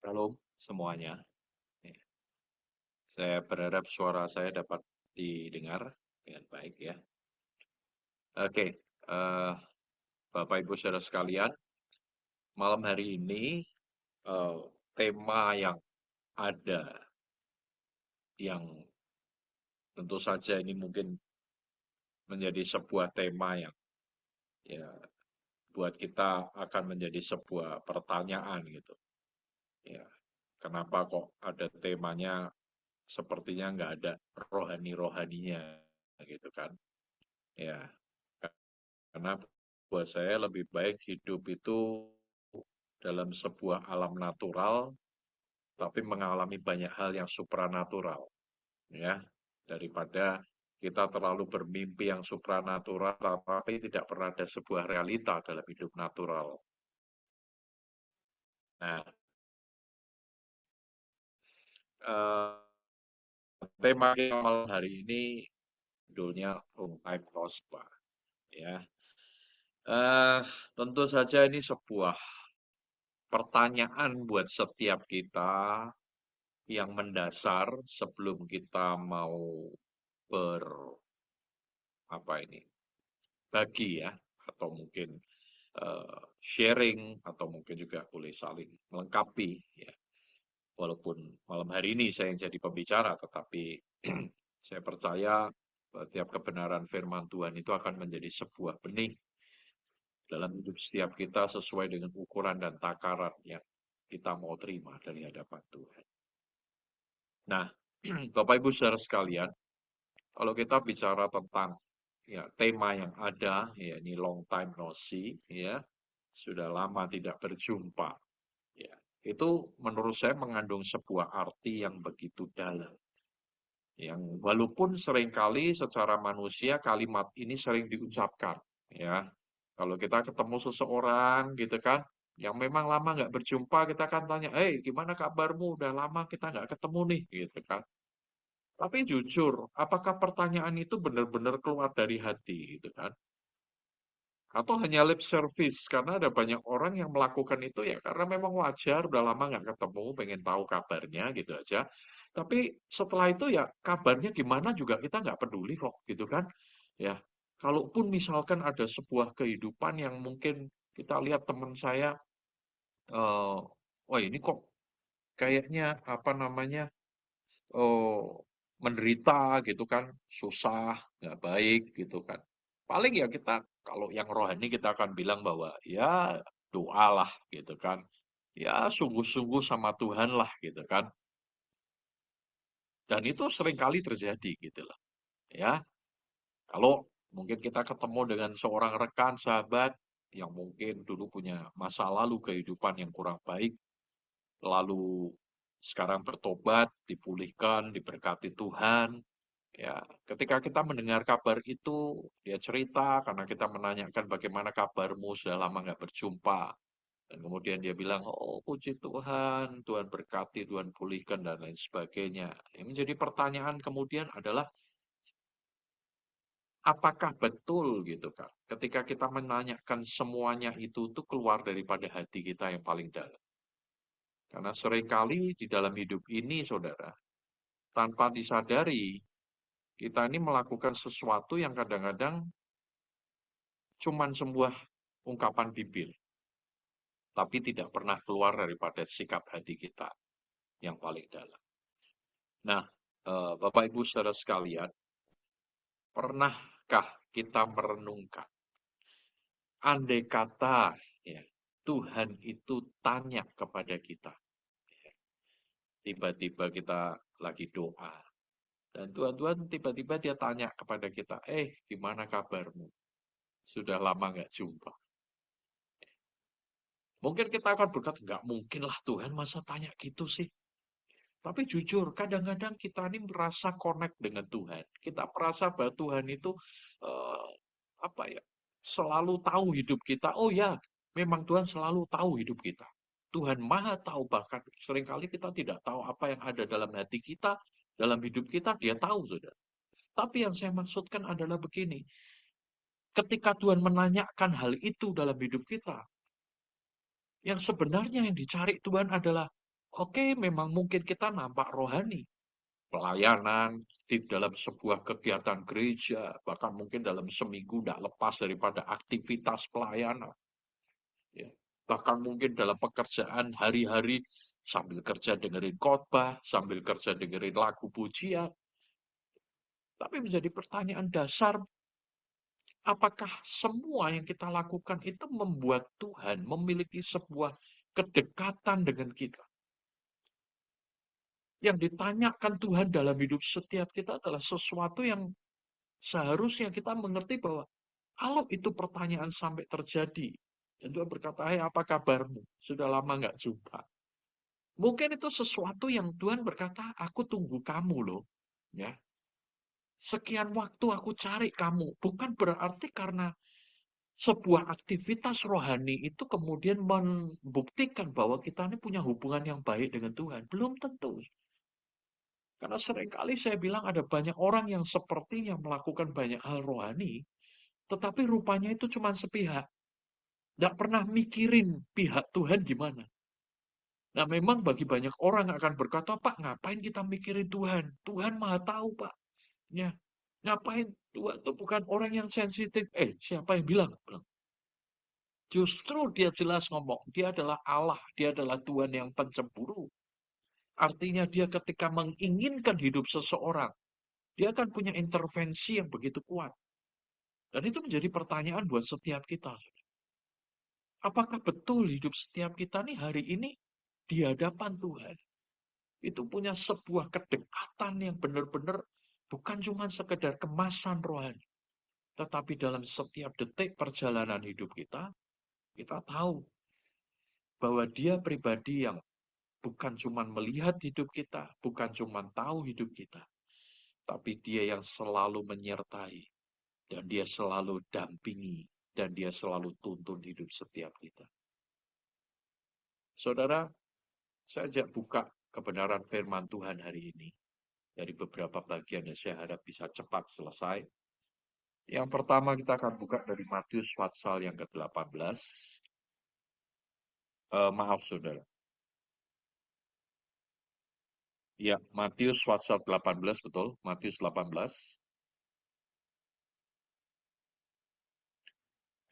Shalom semuanya. Ya, saya berharap suara saya dapat didengar dengan baik ya. Oke, eh, Bapak Ibu Saudara sekalian, malam hari ini eh, tema yang ada, yang tentu saja ini mungkin menjadi sebuah tema yang ya buat kita akan menjadi sebuah pertanyaan gitu. Ya, kenapa kok ada temanya sepertinya nggak ada rohani-rohaninya gitu kan? Ya, karena buat saya lebih baik hidup itu dalam sebuah alam natural, tapi mengalami banyak hal yang supranatural, ya, daripada kita terlalu bermimpi yang supranatural, tapi tidak pernah ada sebuah realita dalam hidup natural. Nah, eh, tema kita malam hari ini judulnya Long Time No See, Pak. Ya, eh, tentu saja ini sebuah pertanyaan buat setiap kita yang mendasar sebelum kita mau ber apa ini bagi ya, atau mungkin sharing, atau mungkin juga boleh saling melengkapi ya. Walaupun malam hari ini saya yang jadi pembicara, tetapi saya percaya setiap kebenaran firman Tuhan itu akan menjadi sebuah benih dalam hidup setiap kita sesuai dengan ukuran dan takaran yang kita mau terima dari hadapan Tuhan. Nah, Bapak Ibu saudara sekalian, kalau kita bicara tentang ya tema yang ada, ya ini long time no see, ya sudah lama tidak berjumpa, ya itu menurut saya mengandung sebuah arti yang begitu dalam. Yang walaupun seringkali secara manusia kalimat ini sering diucapkan, ya kalau kita ketemu seseorang gitu kan, yang memang lama nggak berjumpa, kita kan tanya, gimana kabarmu? Udah lama kita nggak ketemu nih, gitu kan. Tapi jujur, apakah pertanyaan itu benar-benar keluar dari hati gitu kan? Atau hanya lip service? Karena ada banyak orang yang melakukan itu ya karena memang wajar, udah lama nggak ketemu, pengen tahu kabarnya gitu aja. Tapi setelah itu ya kabarnya gimana juga kita nggak peduli kok gitu kan? Ya, kalaupun misalkan ada sebuah kehidupan yang mungkin kita lihat teman saya, eh wah ini kok kayaknya apa namanya oh, menderita gitu kan, susah, nggak baik gitu kan. Paling ya kita, kalau yang rohani kita akan bilang bahwa ya doalah gitu kan. Ya sungguh-sungguh sama Tuhan lah gitu kan. Dan itu seringkali terjadi gitu loh. Ya, kalau mungkin kita ketemu dengan seorang rekan, sahabat, yang mungkin dulu punya masa lalu kehidupan yang kurang baik, lalu sekarang bertobat, dipulihkan, diberkati Tuhan. Ya, ketika kita mendengar kabar itu, dia cerita karena kita menanyakan bagaimana kabarmu, sudah lama nggak berjumpa. Dan kemudian dia bilang, oh puji Tuhan, Tuhan berkati, Tuhan pulihkan, dan lain sebagainya. Yang menjadi pertanyaan kemudian adalah, apakah betul gitu kan? Ketika kita menanyakan semuanya itu tuh keluar daripada hati kita yang paling dalam. Karena seringkali di dalam hidup ini, saudara, tanpa disadari, kita ini melakukan sesuatu yang kadang-kadang cuman sebuah ungkapan bibir, tapi tidak pernah keluar daripada sikap hati kita yang paling dalam. Nah, Bapak Ibu saudara sekalian, pernahkah kita merenungkan, andai kata ya, Tuhan itu tanya kepada kita, tiba-tiba kita lagi doa, dan Tuhan tiba-tiba dia tanya kepada kita, gimana kabarmu? Sudah lama nggak jumpa. Mungkin kita akan berkata, nggak mungkin lah Tuhan masa tanya gitu sih. Tapi jujur, kadang-kadang kita ini merasa connect dengan Tuhan. Kita merasa bahwa Tuhan itu eh, apa ya, selalu tahu hidup kita. Oh ya, memang Tuhan selalu tahu hidup kita. Tuhan Maha tahu, bahkan seringkali kita tidak tahu apa yang ada dalam hati kita, dalam hidup kita, dia tahu, saudara. Tapi yang saya maksudkan adalah begini, ketika Tuhan menanyakan hal itu dalam hidup kita, yang sebenarnya yang dicari Tuhan adalah, Oke, memang mungkin kita nampak rohani, pelayanan aktif dalam sebuah kegiatan gereja, bahkan mungkin dalam seminggu tidak lepas daripada aktivitas pelayanan. Ya. Bahkan mungkin dalam pekerjaan hari-hari sambil kerja dengerin khotbah, sambil kerja dengerin lagu pujian. Tapi menjadi pertanyaan dasar, apakah semua yang kita lakukan itu membuat Tuhan memiliki sebuah kedekatan dengan kita? Yang ditanyakan Tuhan dalam hidup setiap kita adalah sesuatu yang seharusnya kita mengerti bahwa kalau itu pertanyaan sampai terjadi, dan Tuhan berkata, "Hai, apa kabarmu? Sudah lama nggak jumpa." Mungkin itu sesuatu yang Tuhan berkata, "Aku tunggu kamu loh." Ya, sekian waktu aku cari kamu. Bukan berarti karena sebuah aktivitas rohani itu kemudian membuktikan bahwa kita ini punya hubungan yang baik dengan Tuhan. Belum tentu. Karena seringkali saya bilang ada banyak orang yang sepertinya melakukan banyak hal rohani, tetapi rupanya itu cuma sepihak. Nggak pernah mikirin pihak Tuhan gimana. Nah, memang bagi banyak orang akan berkata, "Pak, ngapain kita mikirin Tuhan? Tuhan Maha Tahu, Pak." Ya, ngapain? Tuhan itu bukan orang yang sensitif. Siapa yang bilang? Bilang. Justru dia jelas ngomong, dia adalah Allah, dia adalah Tuhan yang pencemburu. Artinya dia ketika menginginkan hidup seseorang, dia akan punya intervensi yang begitu kuat. Dan itu menjadi pertanyaan buat setiap kita. Apakah betul hidup setiap kita nih hari ini di hadapan Tuhan? Itu punya sebuah kedekatan yang benar-benar bukan cuma sekedar kemasan rohani. Tetapi dalam setiap detik perjalanan hidup kita tahu bahwa dia pribadi yang bukan cuma melihat hidup kita, bukan cuma tahu hidup kita, tapi dia yang selalu menyertai, dan dia selalu dampingi, dan dia selalu tuntun hidup setiap kita. Saudara, saya ajak buka kebenaran firman Tuhan hari ini. Dari beberapa bagian yang saya harap bisa cepat selesai. Yang pertama kita akan buka dari Matius pasal yang ke-18. Maaf saudara. Ya, Matius pasal 18 betul. Matius 18.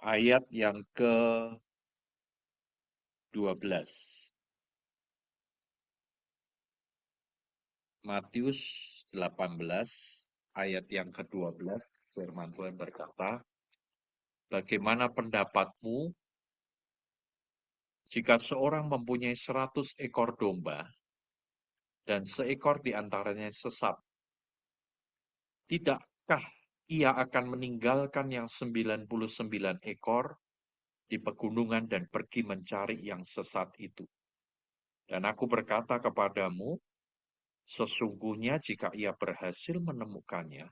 Ayat yang ke-12. Matius 18 ayat yang ke-12. Firman Tuhan berkata, "Bagaimana pendapatmu jika seorang mempunyai 100 ekor domba dan seekor di antaranya sesat? Tidakkah ia akan meninggalkan yang 99 ekor di pegunungan dan pergi mencari yang sesat itu? Dan aku berkata kepadamu, sesungguhnya jika ia berhasil menemukannya,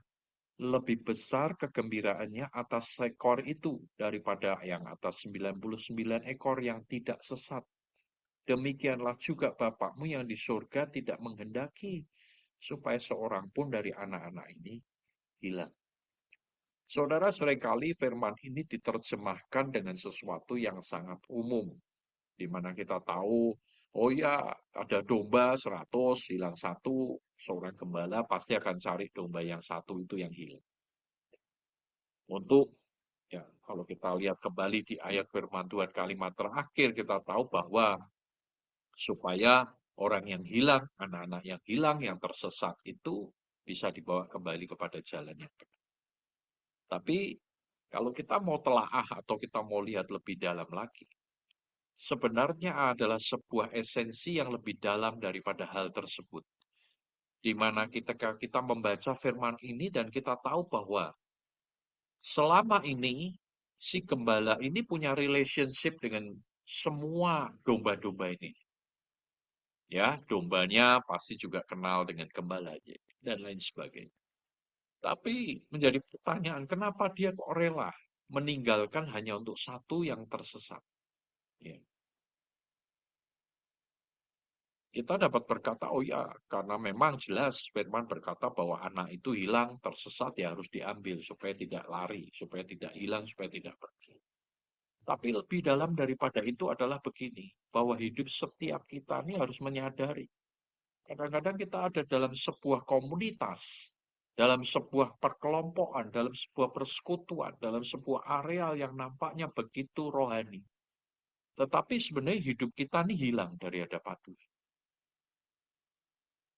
lebih besar kegembiraannya atas ekor itu daripada yang atas 99 ekor yang tidak sesat. Demikianlah juga Bapakmu yang di surga tidak menghendaki supaya seorang pun dari anak-anak ini hilang." Saudara, seringkali firman ini diterjemahkan dengan sesuatu yang sangat umum, di mana kita tahu, oh ya, ada domba 100, hilang satu, seorang gembala pasti akan cari domba yang satu itu yang hilang. Untuk, ya, kalau kita lihat kembali di ayat firman Tuhan kalimat terakhir, kita tahu bahwa supaya orang yang hilang, anak-anak yang hilang, yang tersesat itu bisa dibawa kembali kepada jalan yang benar. Tapi kalau kita mau telaah atau kita mau lihat lebih dalam lagi, sebenarnya adalah sebuah esensi yang lebih dalam daripada hal tersebut. Di mana kita membaca firman ini dan kita tahu bahwa selama ini si gembala ini punya relationship dengan semua domba-domba ini. Ya, dombanya pasti juga kenal dengan gembalanya dan lain sebagainya. Tapi menjadi pertanyaan, kenapa dia kok rela meninggalkan hanya untuk satu yang tersesat? Ya. Kita dapat berkata, oh ya, karena memang jelas firman berkata bahwa anak itu hilang, tersesat, ya harus diambil supaya tidak lari, supaya tidak hilang, supaya tidak pergi. Tapi lebih dalam daripada itu adalah begini, bahwa hidup setiap kita ini harus menyadari. Kadang-kadang kita ada dalam sebuah komunitas, dalam sebuah perkelompokan, dalam sebuah persekutuan, dalam sebuah areal yang nampaknya begitu rohani. Tetapi sebenarnya hidup kita ini hilang dari hadapan Tuhan.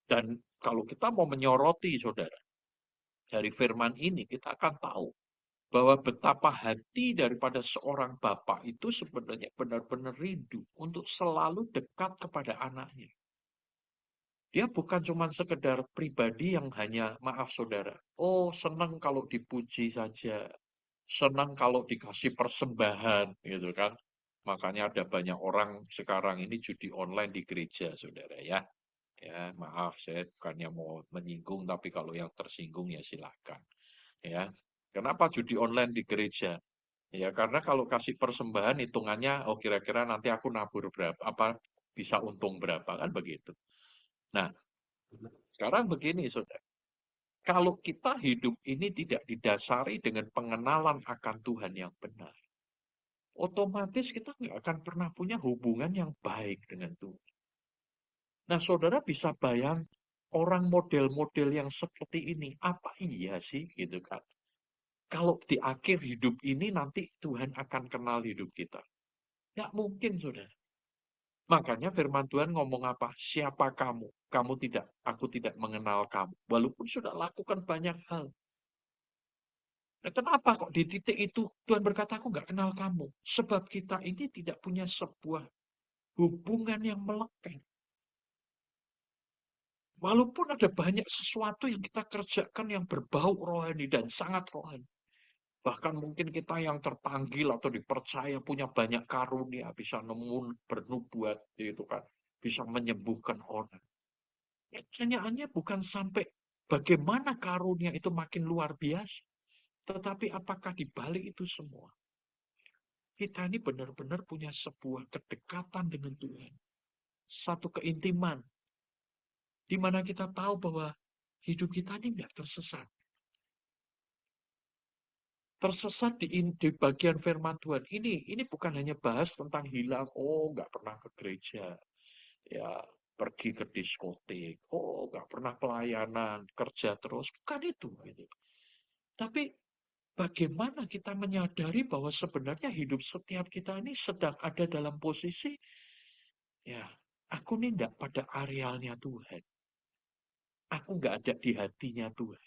Dan kalau kita mau menyoroti, saudara, dari firman ini, kita akan tahu bahwa betapa hati daripada seorang bapak itu sebenarnya benar-benar rindu untuk selalu dekat kepada anaknya. Dia bukan cuma sekedar pribadi yang hanya, maaf saudara, oh senang kalau dipuji saja, senang kalau dikasih persembahan, gitu kan. Makanya ada banyak orang sekarang ini judi online di gereja, saudara ya. Ya, maaf saya bukannya mau menyinggung, tapi kalau yang tersinggung ya silakan. Ya, kenapa judi online di gereja? Ya, karena kalau kasih persembahan hitungannya, oh kira-kira nanti aku nabur berapa, apa bisa untung berapa kan begitu. Nah, sekarang begini, saudara. Kalau kita hidup ini tidak didasari dengan pengenalan akan Tuhan yang benar, otomatis kita nggak akan pernah punya hubungan yang baik dengan Tuhan. Nah, saudara bisa bayang orang model-model yang seperti ini, apa iya sih gitu kan? Kalau di akhir hidup ini nanti Tuhan akan kenal hidup kita. Nggak mungkin, saudara. Makanya firman Tuhan ngomong apa? Siapa kamu? Aku tidak mengenal kamu. Walaupun sudah lakukan banyak hal. Nah, kenapa kok di titik itu Tuhan berkata, aku nggak kenal kamu? Sebab kita ini tidak punya sebuah hubungan yang melekat. Walaupun ada banyak sesuatu yang kita kerjakan yang berbau rohani dan sangat rohani. Bahkan mungkin kita yang terpanggil atau dipercaya punya banyak karunia, bisa nemu bernubuat, gitu kan. Bisa menyembuhkan orang. Pertanyaannya bukan sampai bagaimana karunia itu makin luar biasa. Tetapi apakah di balik itu semua, kita ini benar-benar punya sebuah kedekatan dengan Tuhan. Satu keintiman. Di mana kita tahu bahwa hidup kita ini tidak tersesat. Tersesat di bagian firman Tuhan. Ini bukan hanya bahas tentang hilang. Oh, nggak pernah ke gereja. Ya, pergi ke diskotik. Oh, nggak pernah pelayanan. Kerja terus. Bukan itu. Gitu. Tapi bagaimana kita menyadari bahwa sebenarnya hidup setiap kita ini sedang ada dalam posisi, ya, aku ini tidak pada arealnya Tuhan. Aku nggak ada di hatinya Tuhan.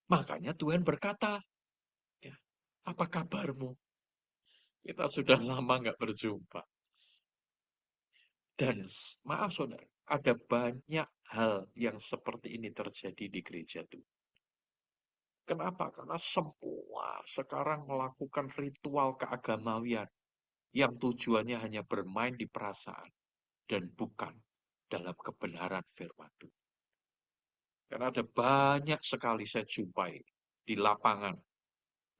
Makanya Tuhan berkata, ya, apa kabarmu? Kita sudah lama nggak berjumpa. Dan maaf saudara, ada banyak hal yang seperti ini terjadi di gereja Tuhan. Kenapa? Karena semua sekarang melakukan ritual keagamawian yang tujuannya hanya bermain di perasaan dan bukan dalam kebenaran firman Tuhan. Karena ada banyak sekali saya jumpai di lapangan,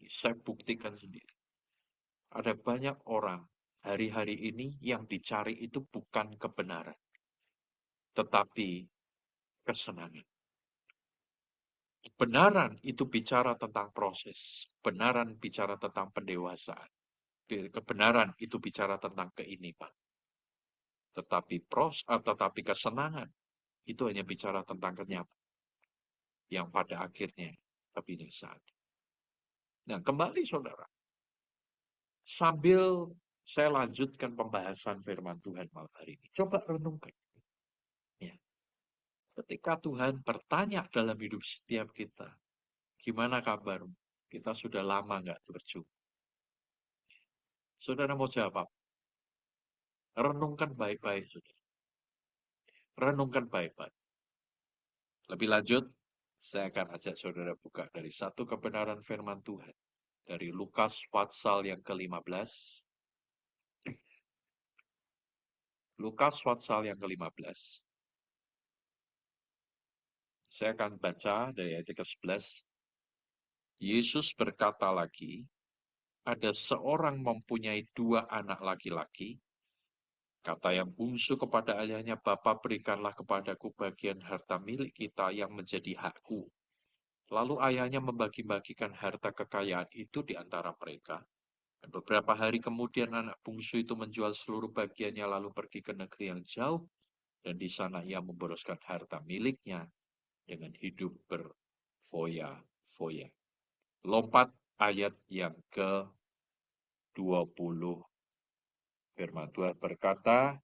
saya buktikan sendiri. Ada banyak orang hari-hari ini yang dicari itu bukan kebenaran, tetapi kesenangan. Kebenaran itu bicara tentang proses. Kebenaran bicara tentang pendewasaan. Kebenaran itu bicara tentang keiniman. Tetapi kesenangan itu hanya bicara tentang kenyamanan yang pada akhirnya kebinasaan. Nah, kembali saudara, sambil saya lanjutkan pembahasan firman Tuhan malam hari ini, coba renungkan. Ya, ketika Tuhan bertanya dalam hidup setiap kita, gimana kabarmu? Kita sudah lama nggak berjumpa. Saudara mau jawab? Renungkan baik-baik, saudara. Renungkan baik-baik. Lebih lanjut, saya akan ajak saudara buka dari satu kebenaran firman Tuhan. Dari Lukas pasal yang ke-15. Lukas pasal yang ke-15. Saya akan baca dari ayat ke-11. Yesus berkata lagi, ada seorang mempunyai 2 anak laki-laki. Kata yang bungsu kepada ayahnya, Bapa berikanlah kepadaku bagian harta milik kita yang menjadi hakku. Lalu ayahnya membagi-bagikan harta kekayaan itu di antara mereka. Beberapa hari kemudian anak bungsu itu menjual seluruh bagiannya lalu pergi ke negeri yang jauh dan di sana ia memboroskan harta miliknya dengan hidup berfoya-foya. Lompat ayat yang ke-20. Firman Tuhan berkata,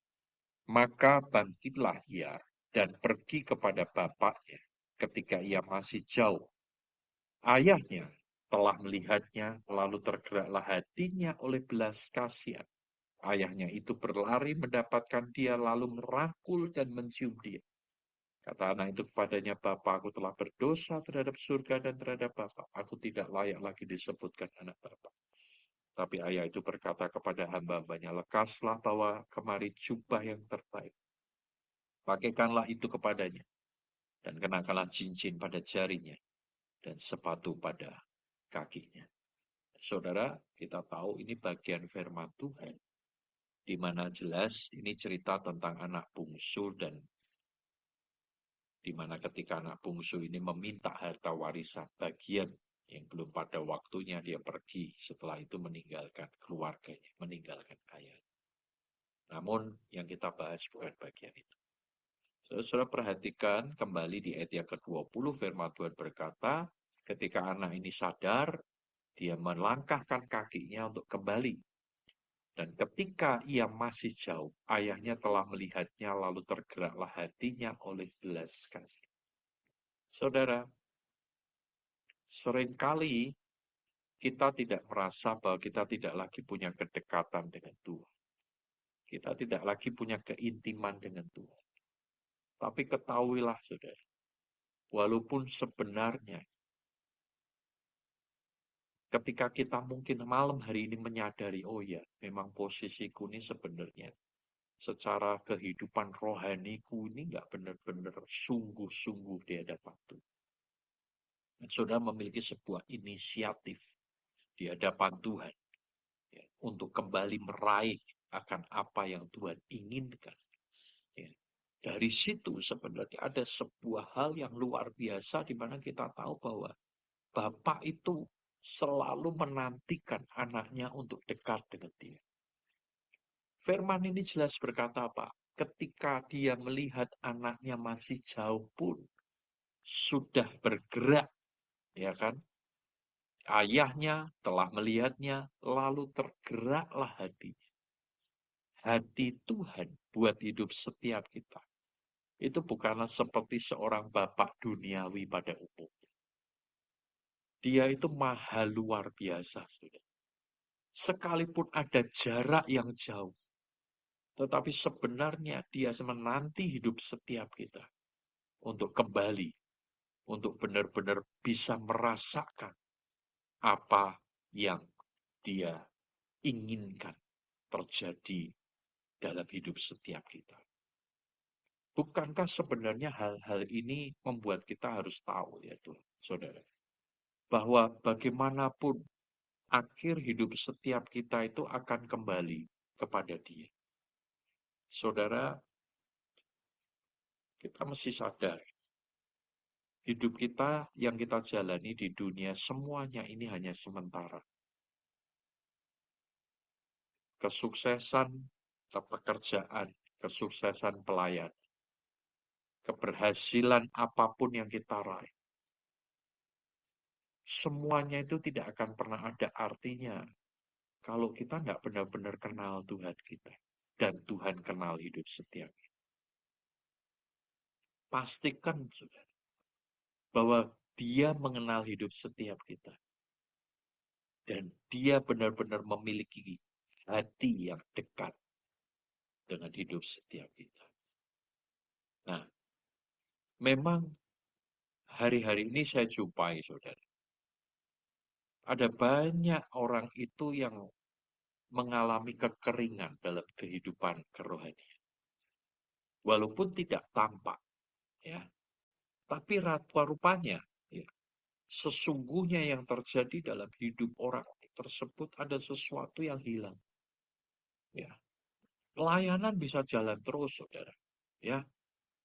maka bangkitlah ia dan pergi kepada bapaknya ketika ia masih jauh. Ayahnya telah melihatnya, lalu tergeraklah hatinya oleh belas kasihan. Ayahnya itu berlari mendapatkan dia, lalu merangkul dan mencium dia. Kata anak itu kepadanya, Bapa, aku telah berdosa terhadap surga dan terhadap Bapa. Aku tidak layak lagi disebutkan anak Bapa. Tapi ayah itu berkata kepada hamba-hambanya, lekaslah bawa kemari jubah yang terbaik. Pakaikanlah itu kepadanya, dan kenakanlah cincin pada jarinya, dan sepatu pada kakinya. Saudara, kita tahu ini bagian firman Tuhan, di mana jelas ini cerita tentang anak bungsu dan di mana ketika anak bungsu ini meminta harta warisan bagian yang belum pada waktunya dia pergi setelah itu meninggalkan keluarganya, meninggalkan ayah. Namun yang kita bahas bukan bagian itu. Saudara perhatikan kembali di ayat yang ke-20 firman Tuhan berkata, ketika anak ini sadar, dia melangkahkan kakinya untuk kembali. Dan ketika ia masih jauh, ayahnya telah melihatnya lalu tergeraklah hatinya oleh belas kasih. Saudara, seringkali kita tidak merasa bahwa kita tidak lagi punya kedekatan dengan Tuhan. Kita tidak lagi punya keintiman dengan Tuhan. Tapi ketahuilah, saudara, walaupun sebenarnya ketika kita mungkin malam hari ini menyadari, oh ya, memang posisiku ini sebenarnya secara kehidupan rohaniku ini nggak benar-benar sungguh-sungguh di hadapan Tuhan. Saudara memiliki sebuah inisiatif di hadapan Tuhan ya, untuk kembali meraih akan apa yang Tuhan inginkan. Ya. Dari situ sebenarnya ada sebuah hal yang luar biasa di mana kita tahu bahwa Bapak itu selalu menantikan anaknya untuk dekat dengan dia. Firman ini jelas berkata apa? Ketika dia melihat anaknya masih jauh pun sudah bergerak, ya kan? Ayahnya telah melihatnya, lalu tergeraklah hatinya. Hati Tuhan buat hidup setiap kita. Itu bukanlah seperti seorang bapak duniawi pada umumnya. Dia itu maha luar biasa, sudah. Sekalipun ada jarak yang jauh, tetapi sebenarnya dia menanti hidup setiap kita untuk kembali, untuk benar-benar bisa merasakan apa yang dia inginkan terjadi dalam hidup setiap kita. Bukankah sebenarnya hal-hal ini membuat kita harus tahu ya Tuhan, saudara, bahwa bagaimanapun akhir hidup setiap kita itu akan kembali kepada Dia. Saudara, kita mesti sadar, hidup kita yang kita jalani di dunia semuanya ini hanya sementara. Kesuksesan pekerjaan, kesuksesan pelayan, keberhasilan apapun yang kita raih, semuanya itu tidak akan pernah ada artinya kalau kita nggak benar-benar kenal Tuhan kita. Dan Tuhan kenal hidup setiap kita. Pastikan, saudara, bahwa Dia mengenal hidup setiap kita. Dan Dia benar-benar memiliki hati yang dekat dengan hidup setiap kita. Nah, memang hari-hari ini saya jumpai, saudara, ada banyak orang itu yang mengalami kekeringan dalam kehidupan kerohanian. Walaupun tidak tampak, ya, tapi rupanya, ya, sesungguhnya yang terjadi dalam hidup orang tersebut ada sesuatu yang hilang. Ya, pelayanan bisa jalan terus, saudara. Ya,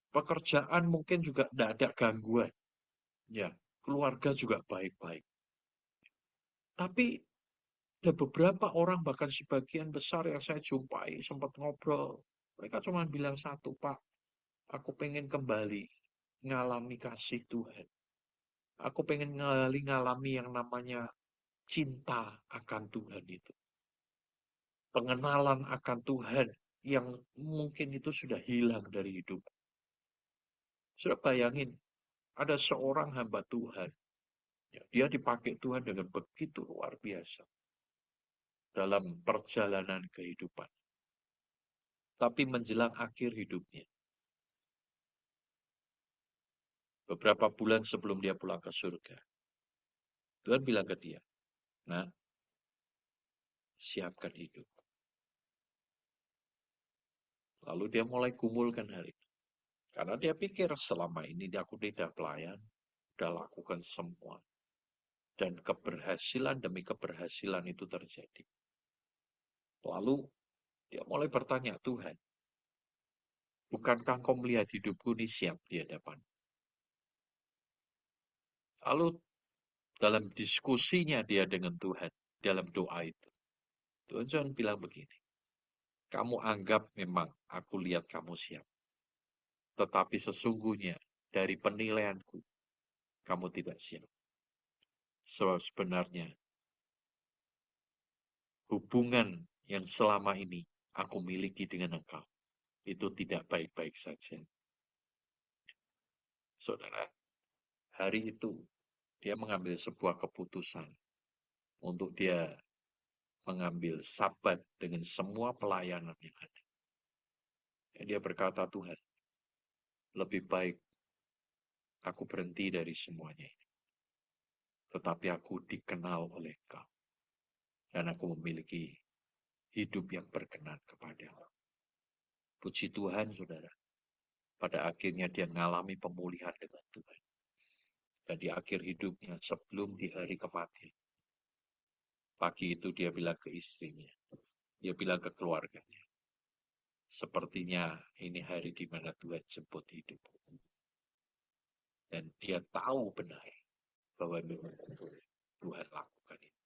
pekerjaan mungkin juga tidak ada gangguan. Ya, keluarga juga baik-baik. Tapi Ada beberapa orang, bahkan sebagian besar yang saya jumpai, sempat ngobrol. Mereka cuma bilang satu, Pak, aku pengen kembali ngalami kasih Tuhan. Aku pengen ngalami yang namanya cinta akan Tuhan itu. Pengenalan akan Tuhan yang mungkin itu sudah hilang dari hidup. Sudah bayangin, ada seorang hamba Tuhan. Ya, dia dipakai Tuhan dengan begitu luar biasa dalam perjalanan kehidupan. Tapi menjelang akhir hidupnya, beberapa bulan sebelum dia pulang ke surga, Tuhan bilang ke dia, nah, siapkan hidup. Lalu dia mulai gumulkan hal itu. Karena dia pikir selama ini aku tidak pelayan, udah lakukan semua. Dan keberhasilan demi keberhasilan itu terjadi. Lalu dia mulai bertanya, Tuhan, bukankah kau melihat hidupku ini siap di hadapan? Lalu dalam diskusinya dia dengan Tuhan, dalam doa itu, Tuhan John bilang begini, kamu anggap memang aku lihat kamu siap. Tetapi sesungguhnya dari penilaianku, kamu tidak siap. Sebab sebenarnya hubungan yang selama ini aku miliki dengan engkau, itu tidak baik-baik saja. Saudara, hari itu dia mengambil sebuah keputusan untuk dia mengambil sabat dengan semua pelayanan yang ada. Dan dia berkata, Tuhan, lebih baik aku berhenti dari semuanya ini. Tetapi aku dikenal oleh Engkau. Dan aku memiliki hidup yang berkenan kepada-Mu. Puji Tuhan, saudara. Pada akhirnya dia mengalami pemulihan dengan Tuhan. Dan di akhir hidupnya, sebelum di hari kematian, pagi itu dia bilang ke istrinya, dia bilang ke keluarganya, sepertinya ini hari di mana Tuhan jemput hidup. Dan dia tahu benar bahwa memang Tuhan lakukan itu.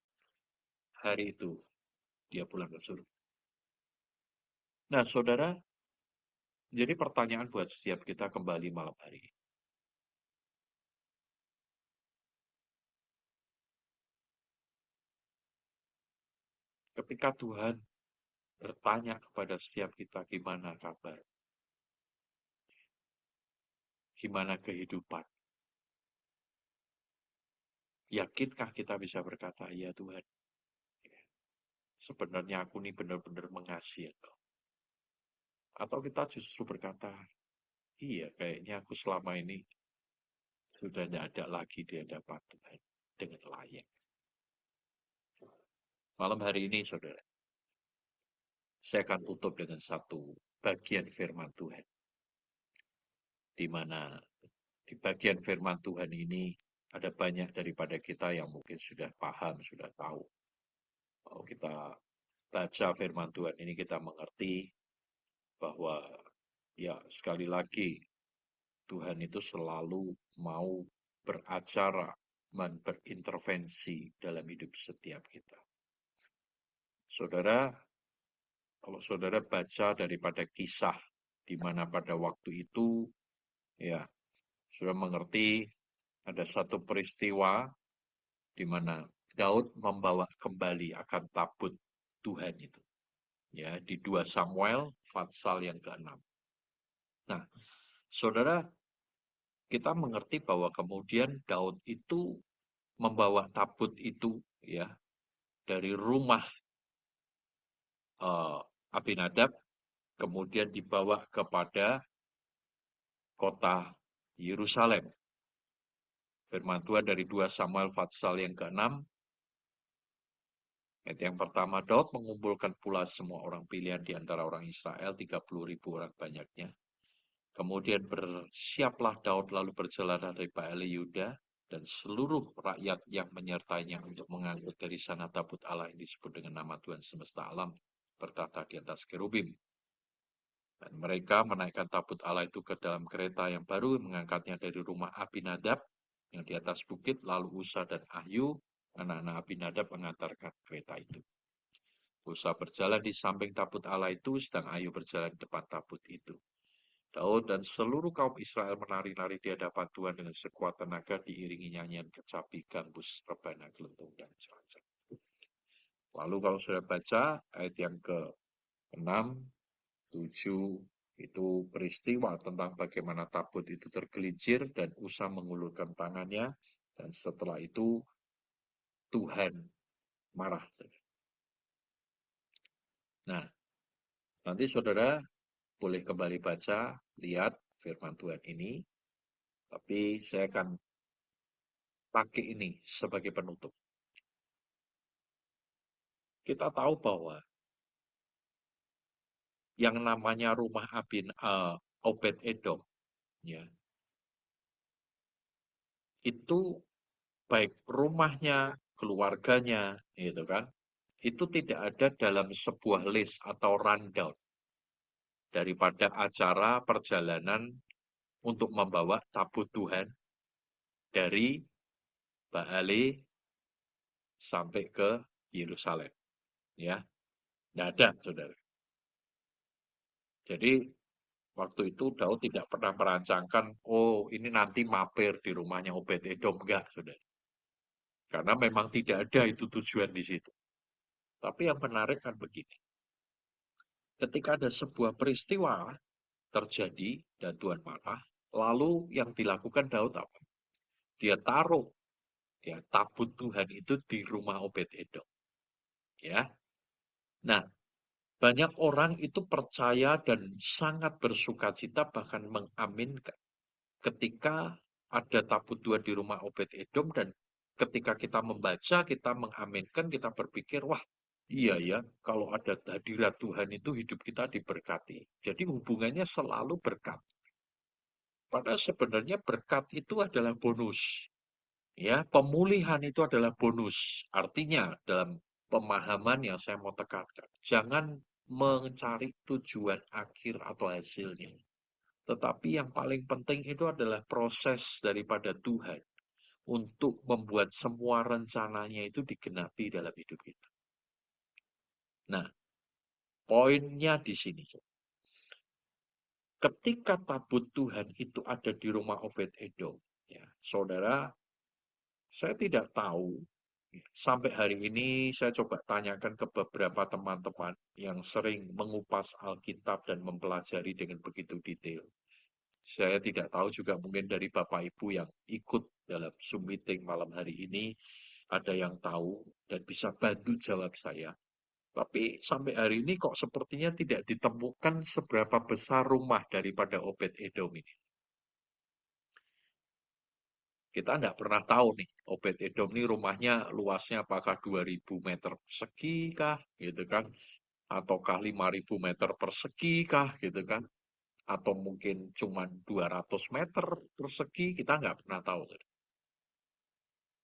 Hari itu dia pulang ke surga. Nah, saudara, jadi pertanyaan buat setiap kita kembali malam hari ini. Ketika Tuhan bertanya kepada setiap kita, gimana kabar? Gimana kehidupan? Yakinkah kita bisa berkata, ya Tuhan, sebenarnya aku ini benar-benar mengasihi Engkau? Atau kita justru berkata, iya kayaknya aku selama ini sudah tidak ada lagi di hadapan Tuhan dengan layak. Malam hari ini, saudara, saya akan tutup dengan satu bagian firman Tuhan. Di mana di bagian firman Tuhan ini ada banyak daripada kita yang mungkin sudah paham, sudah tahu. Kalau kita baca firman Tuhan ini, kita mengerti bahwa ya sekali lagi Tuhan itu selalu mau beracara dan berintervensi dalam hidup setiap kita. Saudara, kalau saudara baca daripada kisah di mana pada waktu itu, ya, sudah mengerti ada satu peristiwa di mana Daud membawa kembali akan tabut Tuhan itu. Ya, di 2 Samuel pasal yang ke-6. Nah, saudara, kita mengerti bahwa kemudian Daud itu membawa tabut itu ya dari rumah Abinadab, kemudian dibawa kepada kota Yerusalem. Firman Tuhan dari 2 Samuel pasal yang ke-6, ayat yang pertama, Daud mengumpulkan pula semua orang pilihan di antara orang Israel, 30.000 orang banyaknya. Kemudian bersiaplah Daud lalu berjalan dari Baale Yuda dan seluruh rakyat yang menyertainya untuk mengangkut dari sana tabut Allah yang disebut dengan nama Tuhan semesta alam bertata di atas kerubim. Dan mereka menaikkan tabut Allah itu ke dalam kereta yang baru, mengangkatnya dari rumah Abinadab yang di atas bukit, lalu Usa dan Ahyu anak-anak Abinadab mengantarkan kereta itu. Usa berjalan di samping tabut Allah itu, sedang Ayu berjalan di depan tabut itu. Daud dan seluruh kaum Israel menari-nari di hadapan Tuhan dengan sekuat tenaga diiringi nyanyian kecapi, gambus, rebana, gelentung, dan celacap. Lalu kalau sudah baca ayat yang ke-6, 7, itu peristiwa tentang bagaimana tabut itu tergelincir dan Usa mengulurkan tangannya, dan setelah itu Tuhan marah. Nah, nanti saudara boleh kembali baca, lihat firman Tuhan ini, tapi saya akan pakai ini sebagai penutup. Kita tahu bahwa yang namanya rumah Obed Edom, ya, itu baik rumahnya, keluarganya, gitu kan, itu tidak ada dalam sebuah list atau rundown daripada acara perjalanan untuk membawa tabut Tuhan dari Baale sampai ke Yerusalem, ya, tidak ada, saudara. Jadi waktu itu Daud tidak pernah merancangkan, oh ini nanti mampir di rumahnya Obed Edom, enggak, saudara. Karena memang tidak ada itu tujuan di situ. Tapi yang menarik kan begini, ketika ada sebuah peristiwa terjadi dan Tuhan marah, lalu yang dilakukan Daud apa? Dia taruh ya tabut Tuhan itu di rumah Obed Edom. Ya, nah banyak orang itu percaya dan sangat bersukacita bahkan mengaminkan ketika ada tabut Tuhan di rumah Obed Edom, dan ketika kita membaca, kita mengaminkan, kita berpikir, wah iya ya, kalau ada hadirat Tuhan itu hidup kita diberkati. Jadi hubungannya selalu berkat. Padahal sebenarnya berkat itu adalah bonus. Ya, pemulihan itu adalah bonus. Artinya dalam pemahaman yang saya mau tekankan, jangan mencari tujuan akhir atau hasilnya. Tetapi yang paling penting itu adalah proses daripada Tuhan untuk membuat semua rencananya itu digenapi dalam hidup kita. Nah, poinnya di sini. Ketika tabut Tuhan itu ada di rumah Obed Edom, ya, saudara, saya tidak tahu. Sampai hari ini saya coba tanyakan ke beberapa teman-teman yang sering mengupas Alkitab dan mempelajari dengan begitu detail. Saya tidak tahu juga mungkin dari Bapak Ibu yang ikut dalam Zoom meeting malam hari ini, ada yang tahu dan bisa bantu jawab saya. Tapi sampai hari ini kok sepertinya tidak ditemukan seberapa besar rumah daripada Obed Edom ini. Kita tidak pernah tahu nih, Obed Edom ini rumahnya luasnya apakah 2000 meter persegi kah, gitu kan? Ataukah 5000 meter persegi kah, gitu kan? Atau mungkin cuma 200 meter persegi, kita nggak pernah tahu.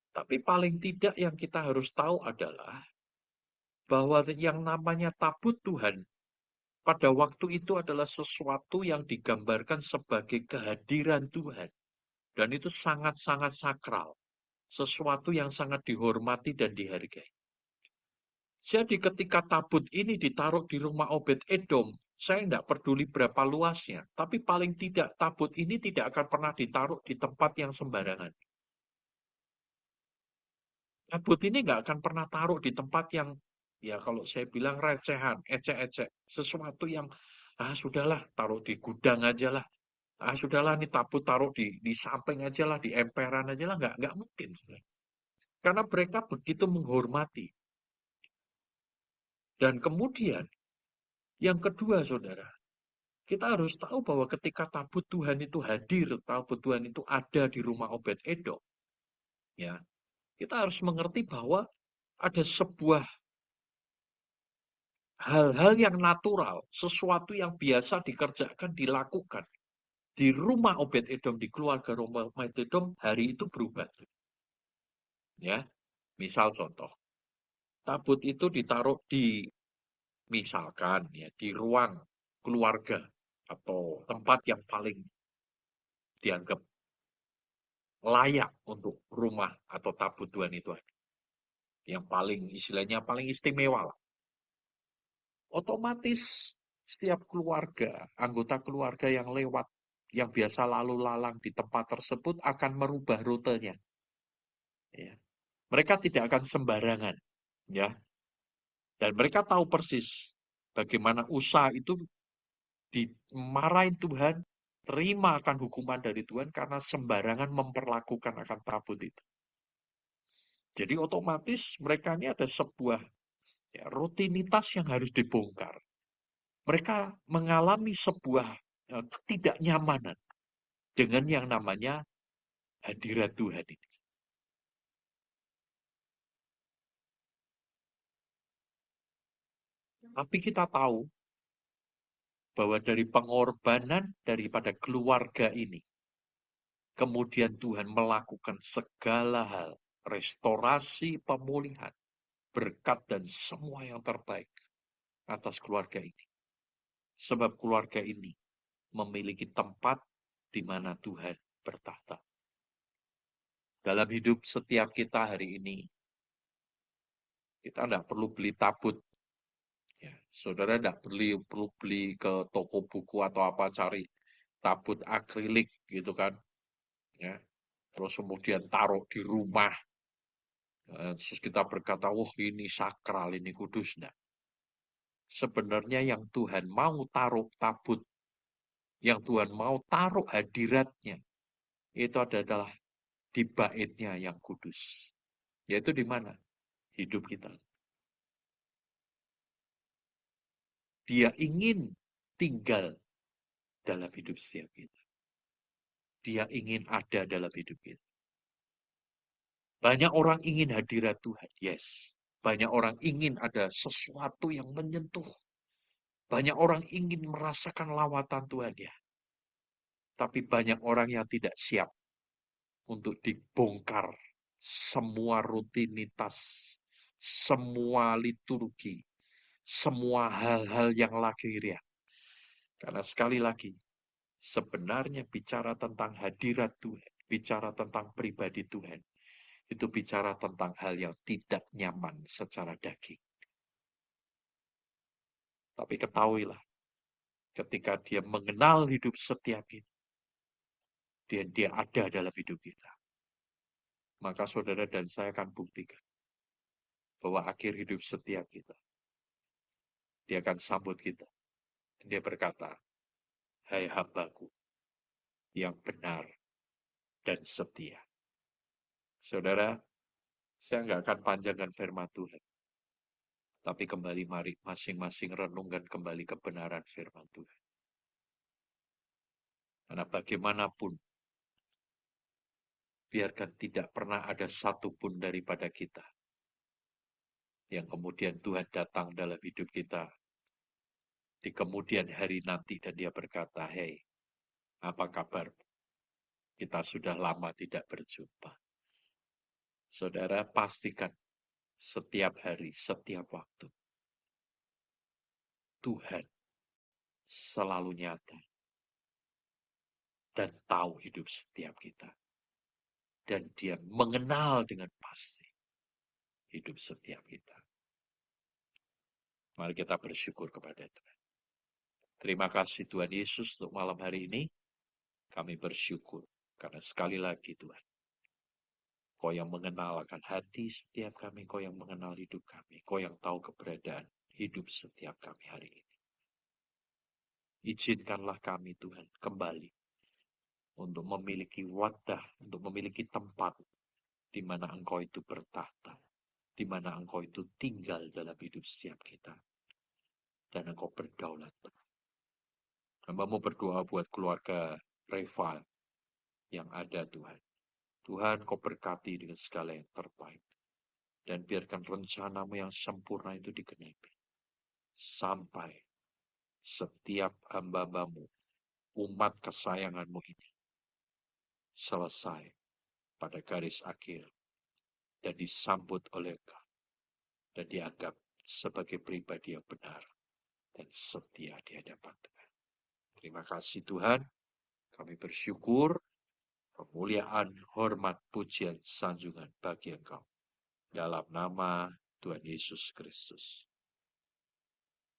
Tapi paling tidak yang kita harus tahu adalah bahwa yang namanya tabut Tuhan pada waktu itu adalah sesuatu yang digambarkan sebagai kehadiran Tuhan. Dan itu sangat-sangat sakral. Sesuatu yang sangat dihormati dan dihargai. Jadi ketika tabut ini ditaruh di rumah Obed Edom, saya tidak peduli berapa luasnya, tapi paling tidak tabut ini tidak akan pernah ditaruh di tempat yang sembarangan. Tabut ini nggak akan pernah taruh di tempat yang, ya kalau saya bilang recehan, ecek-ecek. Sesuatu yang, sudahlah, taruh di gudang aja lah. Sudahlah, nih tabut taruh di samping aja lah, di emperan aja lah. Nggak mungkin. Karena mereka begitu menghormati. Dan kemudian, yang kedua, saudara, kita harus tahu bahwa ketika tabut Tuhan itu hadir, tabut Tuhan itu ada di rumah Obed Edom, ya, kita harus mengerti bahwa ada sebuah hal-hal yang natural, sesuatu yang biasa dikerjakan, dilakukan di rumah Obed Edom, di keluarga rumah Obed Edom, hari itu berubah. Ya, misal contoh, tabut itu ditaruh di, misalkan ya, di ruang keluarga atau tempat yang paling dianggap layak untuk rumah atau tabut Tuhan itu ada. yang paling istilahnya paling istimewa lah. Otomatis setiap keluarga, anggota keluarga yang lewat, yang biasa lalu lalang di tempat tersebut akan merubah rutenya. Ya. Mereka tidak akan sembarangan, ya. Dan mereka tahu persis bagaimana usaha itu dimarahin Tuhan, terima akan hukuman dari Tuhan karena sembarangan memperlakukan akan tabut itu. Jadi otomatis mereka ini ada sebuah rutinitas yang harus dibongkar. Mereka mengalami sebuah ketidaknyamanan dengan yang namanya hadirat Tuhan ini. Tapi kita tahu bahwa dari pengorbanan daripada keluarga ini, kemudian Tuhan melakukan segala hal, restorasi, pemulihan, berkat dan semua yang terbaik atas keluarga ini. Sebab keluarga ini memiliki tempat di mana Tuhan bertahta. Dalam hidup setiap kita hari ini, kita tidak perlu beli tabut. Ya, saudara tidak perlu beli ke toko buku atau apa, cari tabut akrilik gitu kan. Ya, terus kemudian taruh di rumah. Terus kita berkata, wah ini sakral, ini kudus. Nah, sebenarnya yang Tuhan mau taruh tabut, yang Tuhan mau taruh hadiratnya, itu adalah di baitnya yang kudus. Yaitu di mana? Hidup kita. Dia ingin tinggal dalam hidup setiap kita. Dia ingin ada dalam hidup kita. Banyak orang ingin hadirat Tuhan, yes. Banyak orang ingin ada sesuatu yang menyentuh. Banyak orang ingin merasakan lawatan Tuhan, ya. Tapi banyak orang yang tidak siap untuk dibongkar semua rutinitas, semua liturgi, semua hal-hal yang lahiriah. Karena sekali lagi, sebenarnya bicara tentang hadirat Tuhan, bicara tentang pribadi Tuhan, itu bicara tentang hal yang tidak nyaman secara daging. Tapi ketahuilah, ketika dia mengenal hidup setiap kita, dan dia ada dalam hidup kita, maka saudara dan saya akan buktikan bahwa akhir hidup setiap kita, dia akan sambut kita. Dia berkata, hai hambaku yang benar dan setia. Saudara, saya nggak akan panjangkan firman Tuhan. Tapi kembali mari masing-masing renungkan kembali kebenaran firman Tuhan. Karena bagaimanapun, biarkan tidak pernah ada satupun daripada kita yang kemudian Tuhan datang dalam hidup kita di kemudian hari nanti dan dia berkata, hei, apa kabar? Kita sudah lama tidak berjumpa. Saudara, pastikan setiap hari, setiap waktu, Tuhan selalu nyata dan tahu hidup setiap kita. Dan dia mengenal dengan pasti hidup setiap kita. Mari kita bersyukur kepada Tuhan. Terima kasih Tuhan Yesus untuk malam hari ini. Kami bersyukur karena sekali lagi Tuhan, Kau yang mengenal akan hati setiap kami, Kau yang mengenal hidup kami, Kau yang tahu keberadaan hidup setiap kami hari ini. Izinkanlah kami Tuhan kembali untuk memiliki wadah, untuk memiliki tempat di mana Engkau itu bertahta, di mana Engkau itu tinggal dalam hidup setiap kita. Dan Engkau berdaulat. Hamba-Mu berdoa buat keluarga Reva yang ada Tuhan. Tuhan, Kau berkati dengan segala yang terbaik. Dan biarkan rencana-Mu yang sempurna itu digenapi. Sampai setiap hamba-Mu, umat kesayangan-Mu ini, selesai pada garis akhir dan disambut oleh Engkau. Dan dianggap sebagai pribadi yang benar dan setia di hadapan Tuhan. Terima kasih Tuhan. Kami bersyukur, kemuliaan, hormat, pujian, sanjungan bagi Engkau. dalam nama Tuhan Yesus Kristus.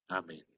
Amin.